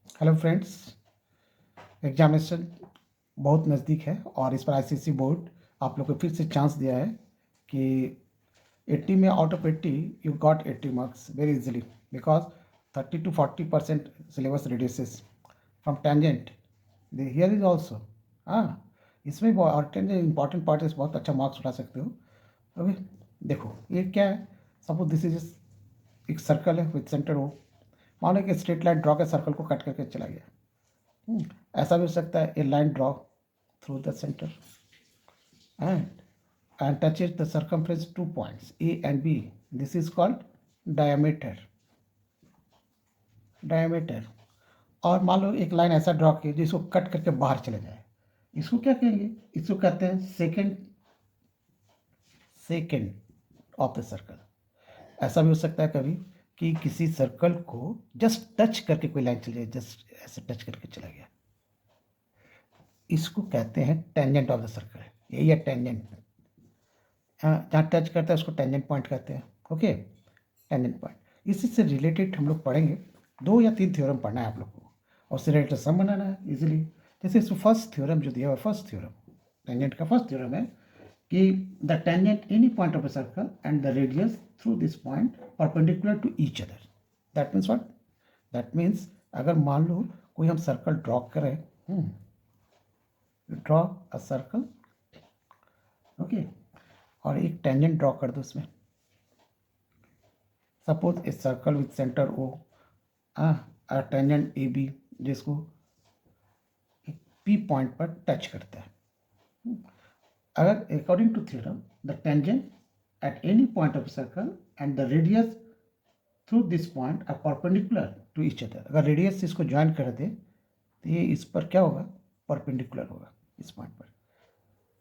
Hello friends, examination बहुत नज़दीक है और इस पर आईसीएसई बोर्ड आप लोग को फिर से चांस दिया है कि 80 में out of 80 you got 80 marks very easily because 30 to 40% syllabus reduces from tangent here is also. हाँ, इसमें और टेंजेंट इंपॉर्टेंट पार्ट है, बहुत अच्छा मार्क्स उठा सकते हो। अभी देखो ये क्या है। सपोज दिस इज एक सर्कल है विथ सेंटर हो। मान लो कि स्ट्रेट लाइन ड्रॉ के सर्कल को कट करके चला गया। ऐसा भी हो सकता है a line draw through the centre and touches the circumference 2 points A and B. This is called diameter. diameter और मान लो एक लाइन ऐसा ड्रॉ की जिसको कट करके बाहर चले जाए, इसको क्या कहेंगे? इसको कहते हैं second second of the circle. ऐसा भी हो सकता है कभी कि किसी सर्कल को जस्ट टच करके कोई लाइन चली जाए, जस्ट ऐसे टच करके चला गया, इसको कहते हैं टेंजेंट ऑफ द सर्कल। यही है टेंजेंट। जहाँ टच करता है उसको टेंजेंट पॉइंट कहते हैं। Okay, tangent point. इसी से रिलेटेड हम लोग पढ़ेंगे, 2 या 3 थ्योरम पढ़ना है आप लोग को और उससे रिलेटेड सम बनाना है इजीली। जैसे इसमें फर्स्ट थ्योरम जो दिया हुआ है, फर्स्ट थ्योरम टेंजेंट का फर्स्ट थ्योरम है कि the tangent any point of a circle and the radius through this point perpendicular to each other. That means what? That means अगर मान लो कोई हम सर्कल ड्रॉ करें, ड्रॉ अ सर्कल, ओके, और एक टेंजेंट ड्रॉ कर दो उसमें। Suppose a circle with centre O, a tangent A B जिसको पी पॉइंट पर टच करता है। अगर according to theorem the tangent at any point of circle and the radius through this point are perpendicular to each other. अगर radius से इसको join कर दे तो ये इस पर क्या होगा? परपेंडिकुलर होगा इस पॉइंट पर।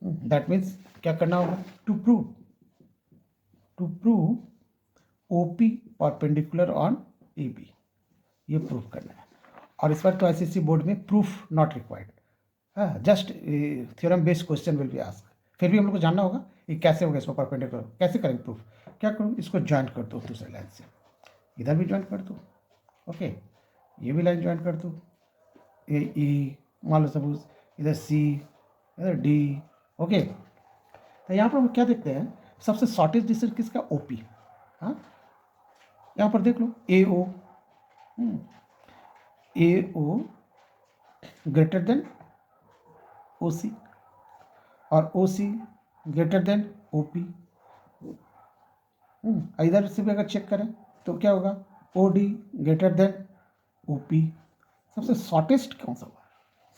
दैट मीन्स क्या करना होगा? To prove OP perpendicular on A B, ये प्रूफ करना है। और इस पर तो आईसीएसई बोर्ड में प्रूफ नॉट रिक्वायर्ड, हाँ, just theorem based question will be ask. फिर भी हम लोग को जानना होगा कि कैसे होगा, इसको परपेंडिकुलर कैसे करेंगे प्रूफ। क्या करूँ? इसको ज्वाइन कर दो दूसरे लाइन से, इधर भी ज्वाइन कर दो, ओके, ये भी लाइन ज्वाइन कर दो, ए ई, मान लो सपोज इधर सी, इधर डी, ओके। तो यहाँ पर हम क्या देखते हैं? सबसे शॉर्टेस्ट डिस्टेंस किसका? ओपी। हाँ, यहाँ पर देख लो ए ओ, ए ओ ग्रेटर देन ओ सी और O C greater than O P. इधर से भी अगर चेक करें तो क्या होगा? O D greater than O P. सबसे शॉर्टेस्ट कौन सा हुआ?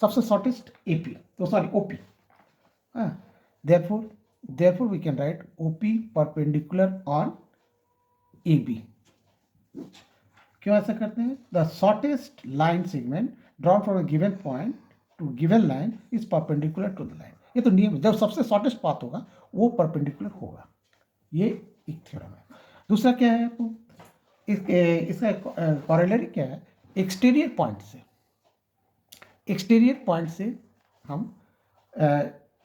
सबसे शॉर्टेस्ट ए पी, तो sorry O P. Therefore we can write O P perpendicular on A B. क्यों ऐसा करते हैं? The shortest line segment drawn from a given point to given line is perpendicular to the line. ये तो नियम है, जब सबसे शॉर्टेस्ट पाथ होगा वो परपेंडिकुलर होगा। ये एक थ्योरम है। दूसरा क्या है आपको? इसका कॉरेलरी क्या है? एक्सटीरियर पॉइंट से, एक्सटीरियर पॉइंट से हम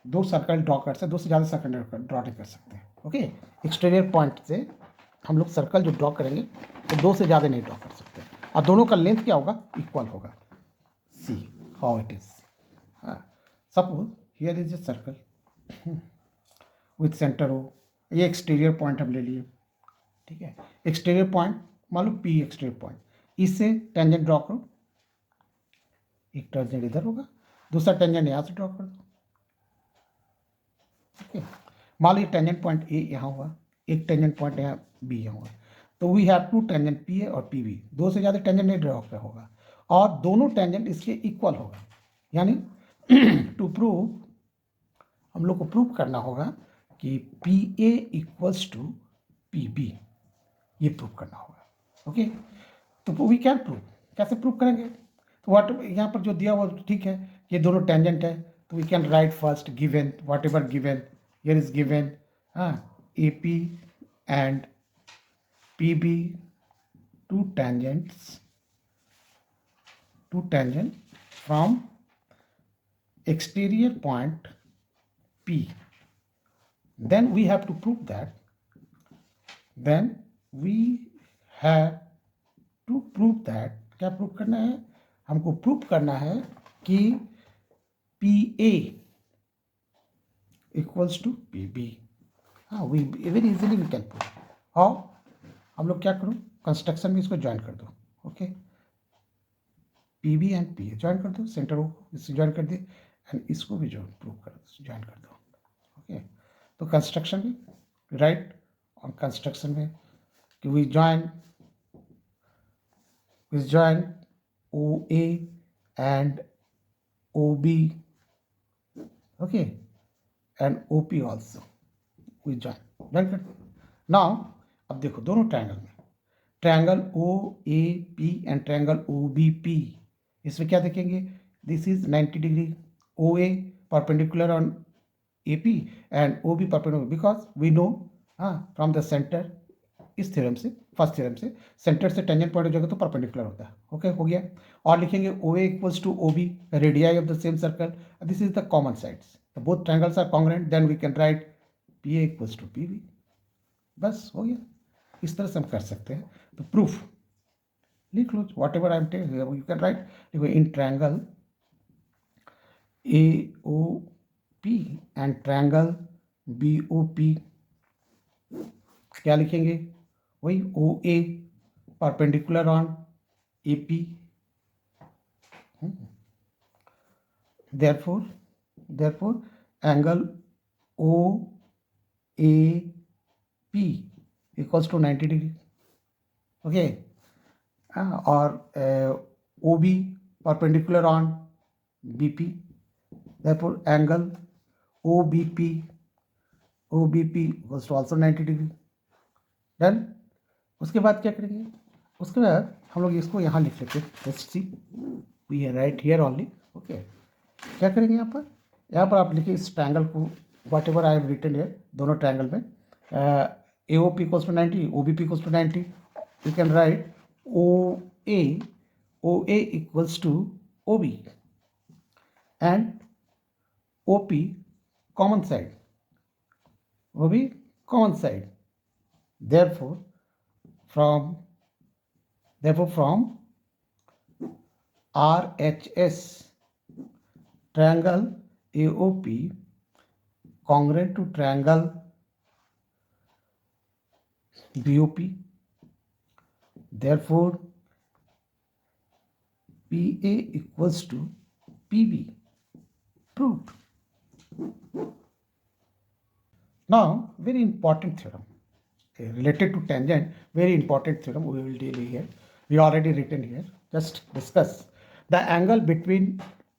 दो सर्कल ड्रॉ कर सकते, दो से ज़्यादा सर्कल ड्रॉ नहीं कर सकते। ओके, एक्सटीरियर पॉइंट से हम लोग सर्कल जो ड्रॉ करेंगे तो दो से ज़्यादा नहीं ड्रॉ कर सकते, और दोनों का लेंथ क्या होगा? इक्वल होगा। See how it is. हाँ, suppose here is a circle with centre O, ये एक्सटीरियर पॉइंट हम ले लिए, ठीक है। एक्सटीरियर पॉइंट मान लो पी एक्सटीरियर पॉइंट, इससे टेंजेंट ड्रॉ करो, एक टेंजेंट इधर होगा, दूसरा टेंजेंट यहाँ से ड्रॉ कर दो, ठीक है। मान लो टेंजेंट पॉइंट ए यहाँ हुआ, एक टेंजेंट पॉइंट यहाँ बी यहाँ हुआ, तो we have two tangent P A और पी बी, दो से ज़्यादा टेंजेंट नहीं ड्रॉ कर होगा और दोनों टेंजेंट इसके इक्वल होगा। यानी टू प्रूव, हम लोग को प्रूव करना होगा कि P A equals to P B, ये प्रूव करना होगा। ओके, तो वी कैन प्रूव। कैसे प्रूव करेंगे? तो व्हाट यहाँ पर जो दिया हुआ ठीक है, ये दोनों टेंजेंट है, तो we can write first given whatever given, here is given, हाँ, A P and P B, two tangent from exterior point P. Then we have to prove that, then we have to prove that, क्या prove करना है? हमको prove करना है कि P A equals to P B. हाँ, we very easily we can prove. How? हम लोग क्या करो, कंस्ट्रक्शन में इसको ज्वाइन कर दो। Okay, P B and P A join कर दो, सेंटर को इससे ज्वाइन कर दिए एंड इसको भी ज्वाइन कर दो। ओके, तो कंस्ट्रक्शन में राइट ऑन कंस्ट्रक्शन में कि we join O A and O B, okay, and O P also we join कर। नाउ अब देखो दोनों ट्रायंगल में, triangle O A P and triangle O B P, इसमें क्या देखेंगे, this is 90 degree, O A perpendicular on A P and O B perpendicular, because we know from the centre, इस theorem से, first theorem से, centre से tangent point हो जाएगा तो परपेंडिकुलर होता है। ओके, हो गया। और लिखेंगे O A equals to O B, radii of the same circle, this is the common sides, both triangles are congruent, then we can write P A equals to P B. बस हो गया, इस तरह से हम कर सकते हैं। तो प्रूफ लिख लो, whatever I am telling you can write. देखो, in triangle A O P and triangle B O P, क्या लिखेंगे, वही O A perpendicular on A P, therefore angle o a p equals to 90 degree। okay, or ob perpendicular on bp, therefore angle obp equals to also 90 degree। Done. उसके बाद क्या करेंगे, उसके बाद हम लोग इसको यहाँ लिख लेते हैं, let's see we write here only. Okay, क्या करेंगे यहाँ पर आप लिखिए इस ट्रायंगल को, whatever I have written here, दोनों ट्रायंगल में A O P equals to 90, O B P equals to 90, you can write O A equals to O B and O P common side, वो भी common side, therefore from RHS triangle AOP congruent to triangle BOP, therefore PA equals to PB, proved। Now very important theorem related to tangent, very important theorem we will deal here, we already written here, just discuss the angle between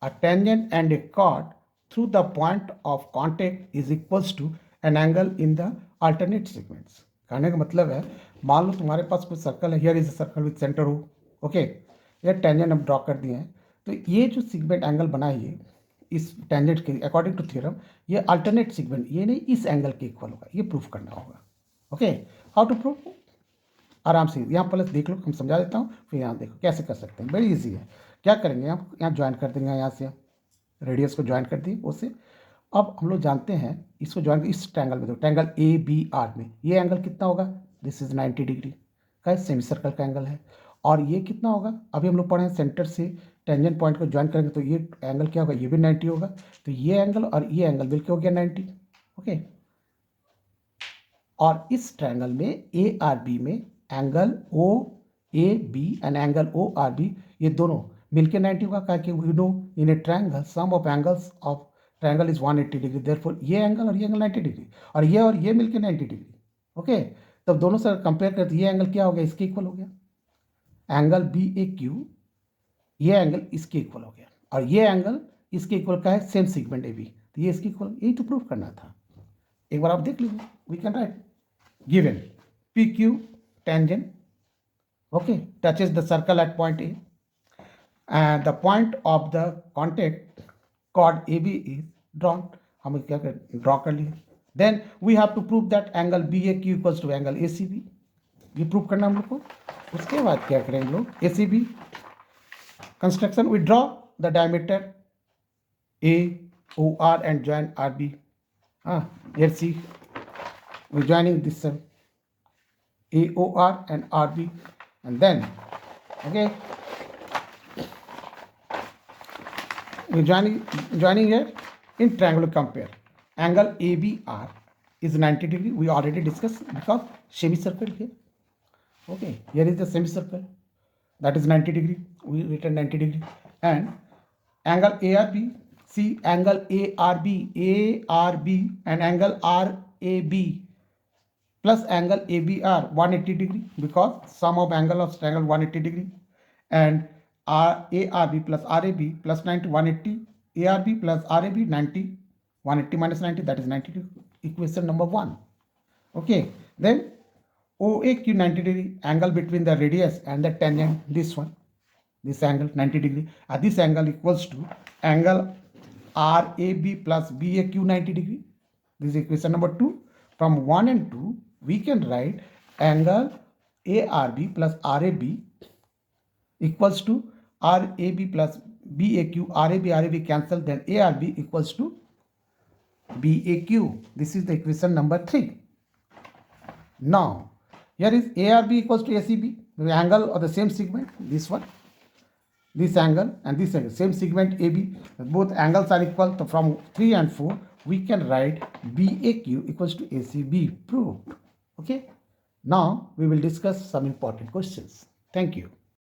a tangent and a chord through the point of contact is equals to an angle in the alternate segments। कहने का मतलब है, मान लो तुम्हारे पास कोई circle है, here is a circle with centre हो, okay, ये टेंजेंट हम ड्रॉ कर दिए हैं, तो ये जो सेगमेंट एंगल बना है इस टेंजेंट के अकॉर्डिंग टू थ्योरम, ये अल्टरनेट सेगमेंट, ये नहीं इस एंगल के इक्वल होगा, ये प्रूफ करना होगा। ओके, हाउ टू प्रूव, आराम से यहाँ प्लस देख लो, हम समझा देता हूँ, फिर यहाँ देखो कैसे कर सकते हैं, वेरी इजी है। क्या करेंगे, यहाँ ज्वाइन कर देंगे, यहाँ से रेडियस को ज्वाइन कर दिए उससे। अब हम लोग जानते हैं इसको ज्वाइन, इस ट्रायंगल में, तो ट्रायंगल ए बी आर में ये एंगल कितना होगा, दिस इज 90 डिग्री का सेमी सर्कल का एंगल है, और ये कितना होगा, अभी हम लोग पढ़े हैं सेंटर से टेंजेंट पॉइंट को ज्वाइन करेंगे तो ये एंगल क्या होगा, ये भी 90 होगा, तो ये एंगल और ये एंगल मिलकर हो गया 90। ओके, और इस ट्रायंगल में ए आर बी में angle O A B and angle O R B, ये दोनों मिलके 90 होगा, क्या कि we know in a triangle sum of angles of triangle is 180 degree, therefore ये एंगल और ये एंगल 90 डिग्री, और ये मिलके 90 डिग्री। ओके, तब दोनों से कंपेयर करते ये एंगल क्या हो गया, इसके इक्वल हो गया, एंगल बी ए क्यू, ये एंगल इसके इक्वल हो गया, और ये एंगल इसके इक्वल का है, सेम सेगमेंट ए बी, तो ये इसके इक्वल, यही तो प्रूफ करना था। एक बार आप देख लीजिए, we can write given PQ tangent, okay, touches the circle at point A and the point of the contact chord AB is drawn, हम क्या कर ड्रॉ कर लिए, then we have to prove that angle BAQ equals to angle ACB, ये prove करना हम लोग को। उसके बाद क्या करेंगे लोग, ACB construction, we draw the diameter AOR and join RB, let's see we're joining this AOR and RB, and then okay, we're joining here in triangular compare. Angle ABR is 90 degree. We already discussed because semicircle here. Okay, here is the semicircle, that is 90 degree. We written 90 degree. And angle ARB, see angle ARB and angle RAB plus angle ABR 180 degree, because sum of angle of triangle 180 degree. And ARB plus RAB plus 90 180, ARB plus RAB 90, 180 minus 90, that is 90 degree. Equation number 1. Okay, then OAQ 90 degree, angle between the radius and the tangent, this one, this angle 90 degree. This angle equals to angle RAB plus BAQ 90 degree. This is equation number 2. From 1 and 2, we can write angle ARB plus RAB equals to RAB plus BAQ, RAB cancel, then ARB equals to BAQ. This is the equation number 3. Now, here is ARB equals to ACB, the angle of the same segment, this one, this angle and this angle, same segment AB, both angles are equal. So from 3 and 4, we can write BAQ equals to ACB, proved. Okay. Now, we will discuss some important questions. Thank you.